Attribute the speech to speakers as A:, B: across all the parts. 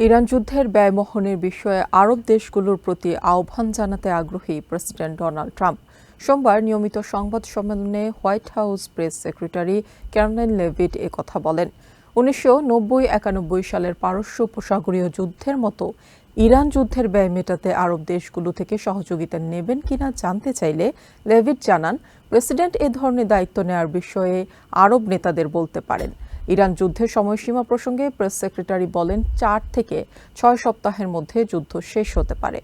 A: Iran যুদ্ধের ব্যয় বহনের বিষয়ে আরব দেশগুলোর প্রতি আহ্বান জানাতে আগ্রহী প্রেসিডেন্ট ডোনাল্ড ট্রাম্প। সোমবার নিয়মিত সংবাদ সম্মেলনে white house press secretary Caroline Leavitt কথা বলেন। 1990-91 সালের পারস্য উপসাগরীয় যুদ্ধের মতো ইরান যুদ্ধের ব্যয় মেটাতে আরব দেশগুলো থেকে সহযোগিতা নেবেন কিনা জানতে চাইলে লেভিট জানান, প্রেসিডেন্ট এ ধরনের দায়িত্ব নেওয়ার বিষয়ে আরব নেতাদের বলতে পারেন। ইরান যুদ্ধের সময়সীমা প্রসঙ্গে প্রেস সেক্রেটারি বলেন, 4 থেকে 6 সপ্তাহের মধ্যে যুদ্ধ শেষ হতে পারে।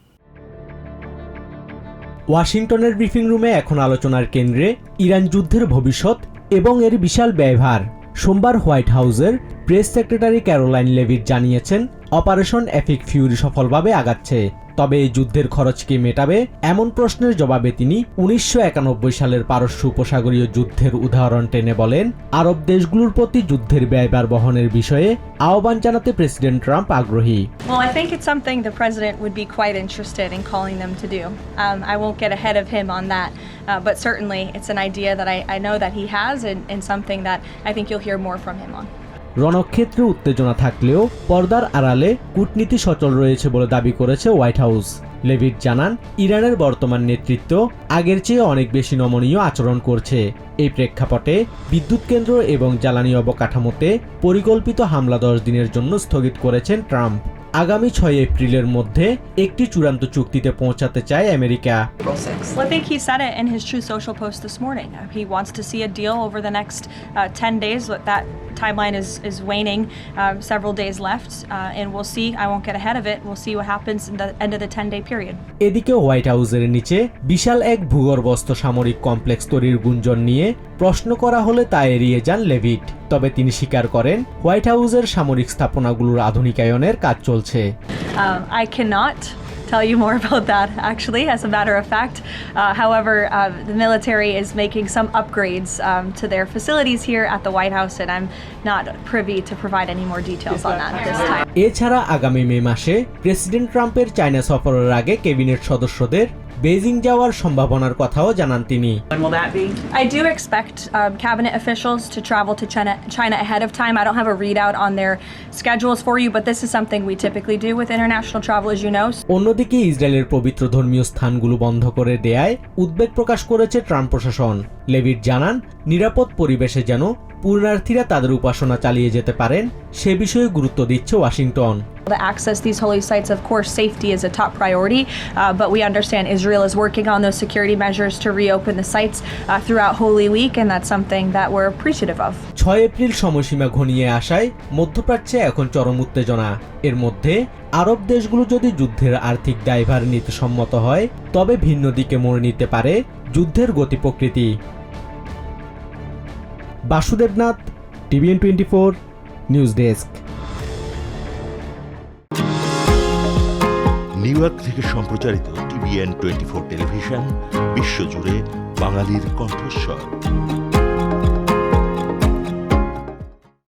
B: ওয়াশিংটনের ব্রিফিং রুমে এখন আলোচনার কেন্দ্রে ইরান যুদ্ধের ভবিষ্যৎ এবং এর বিশাল ব্যয়ভার। সোমবার হোয়াইট হাউসের প্রেস সেক্রেটারি ক্যারোলাইন লেভিট জানিয়েছেন, অপারেশন এপিক ফিউরি সফলভাবে আগাচ্ছে। তবে এই যুদ্ধের খরচ কে মেটাবে এমন প্রশ্নের জবাবে তিনি 1991 সালের পারস্য উপসাগরীয় যুদ্ধের উদাহরণ টেনে বলেন, আরব দেশগুলোর প্রতি যুদ্ধের ব্যয়ভার বহনের বিষয়ে আহ্বান জানাতে প্রেসিডেন্ট ট্রাম্প আগ্রহী।
C: Well, I think it's something the president would be quite interested in calling them to do. I won't get ahead of him on that, but certainly it's an idea that I know that he has and something that I think you'll hear more from him on.
B: রণক্ষেত্রে উত্তেজনা থাকলেও পর্দার আড়ালে কূটনীতি সচল রয়েছে বলে দাবি করেছে হোয়াইট হাউস। লেভিট জানান, ইরানের বর্তমান নেতৃত্ব আগের চেয়ে অনেক বেশি নমনীয় আচরণ করছে। এই প্রেক্ষাপটে বিদ্যুৎ কেন্দ্র এবং জ্বালানি অবকাঠামোতে পরিকল্পিত হামলা 10 দিনের জন্য স্থগিত করেছেন ট্রাম্প। আগামী 6 এপ্রিলের মধ্যে একটি চূড়ান্ত চুক্তিতে পৌঁছাতে চায় America.
C: Well, I think he said it in his Truth Social post this morning. He wants to see a deal over the next 10 days. That timeline is waning, several days left, and we'll see. I won't get ahead of it. We'll see what happens in the end of the 10-day period.
B: এদিকে white হাউসের নিচে বিশাল এক ভূগর্ভস্থ সামরিক complex তৈরির গুঞ্জন নিয়ে প্রশ্ন করা হলে তা এড়িয়ে যান লেভিট। তবে তিনি স্বীকার করেন, হোয়াইট হাউসের সামরিক স্থাপনাগুলোর আধুনিকায়নের কাজ চলছে।
C: I cannot tell you more about that, actually, as a matter of fact. However, the military is making some upgrades to their facilities here at the White House, and I'm not privy to provide any more details on that at this time.
B: এছাড়া আগামী মে মাসে president ট্রাম্পের China সফরের আগে cabinet সদস্যদের Beijing যাওয়ার সম্ভাবনার কথাও জানান তিনি।
D: When will that be?
C: I do expect cabinet officials to travel to China ahead of time. I don't have a readout on their schedules for you, but this is something we typically do with international travel, as you know.
B: অন্যদিকে ইসরায়েলের পবিত্র ধর্মীয় স্থানগুলো বন্ধ করে দেয়ায় উদ্বেগ প্রকাশ করেছে ট্রাম্প প্রশাসন। লেভিট জানান, নিরাপদ পরিবেশে যেন পূর্ণার্থীরা তাদের উপাসনা চালিয়ে যেতে পারেন সে বিষয়ে গুরুত্ব দিচ্ছে Washington.
C: To access these holy sites, of course, safety is a top priority, but we understand Israel is working on those security measures to reopen the sites throughout Holy Week, and that's something that we're appreciative of.
B: 6 April সময়সীমা ঘনিয়ে আসায় মধ্যপ্রাচ্যে এখন চরম উত্তেজনা। এর মধ্যে আরব দেশগুলো যদি যুদ্ধের আর্থিক দায়ভার নিতে সম্মত হয়, তবে ভিন্ন দিকে মোড় নিতে পারে যুদ্ধের গতি প্রকৃতি। Basudebnath, TVN 24 news desk.
E: New York থেকে সম্প্রচারিত TVN 24 টেলিভিশন বিশ্বজুড়ে বাঙালির কণ্ঠস্বর।